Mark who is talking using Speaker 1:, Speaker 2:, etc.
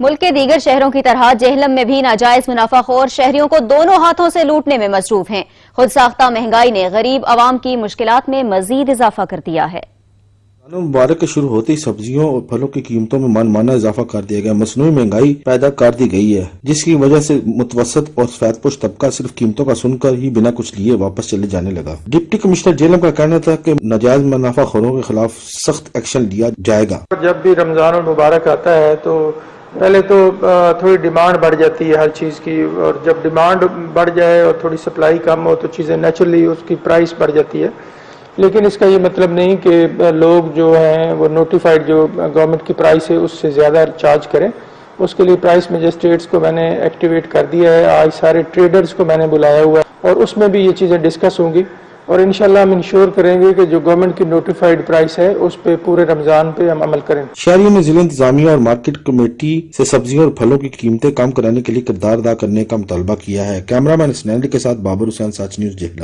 Speaker 1: ملک کے دیگر شہروں کی طرح جہلم میں بھی ناجائز منافع خور شہریوں کو دونوں ہاتھوں سے لوٹنے میں مصروف ہیں۔ خود ساختہ مہنگائی نے غریب عوام کی مشکلات میں مزید اضافہ کر دیا ہے۔
Speaker 2: رمضان مبارک کے شروع ہوتے ہی سبزیوں اور پھلوں کی قیمتوں میں من مانا اضافہ کر دیا گیا۔ مصنوعی مہنگائی پیدا کر دی گئی ہے، جس کی وجہ سے متوسط اور سفید پوش طبقہ صرف قیمتوں کا سن کر ہی بنا کچھ لیے واپس چلے جانے لگا۔ ڈپٹی کمشنر جہلم کا کہنا تھا کہ ناجائز منافع خوروں کے خلاف سخت ایکشن لیا جائے گا۔
Speaker 3: جب بھی رمضان المبارک آتا ہے تو پہلے تو تھوڑی ڈیمانڈ بڑھ جاتی ہے ہر چیز کی، اور جب ڈیمانڈ بڑھ جائے اور تھوڑی سپلائی کم ہو تو چیزیں نیچرلی اس کی پرائس بڑھ جاتی ہے۔ لیکن اس کا یہ مطلب نہیں کہ لوگ جو ہیں وہ نوٹیفائڈ جو گورنمنٹ کی پرائس ہے اس سے زیادہ چارج کریں۔ اس کے لیے پرائس میجسٹریٹس کو میں نے ایکٹیویٹ کر دیا ہے، آج سارے ٹریڈرز کو میں نے بلایا ہوا ہے اور اس میں بھی یہ چیزیں ڈسکس ہوں گی، اور انشاءاللہ ہم انشور کریں گے کہ جو گورنمنٹ کی نوٹیفائڈ پرائس ہے اس پہ پورے رمضان پہ ہم عمل کریں۔
Speaker 2: شہریوں نے ضلع انتظامیہ اور مارکیٹ کمیٹی سے سبزیوں اور پھلوں کی قیمتیں کم کرانے کے لیے کردار ادا کرنے کا مطالبہ کیا ہے۔ کیمرہ مین اسنیل کے ساتھ بابر حسین، سچ نیوز، جہلم۔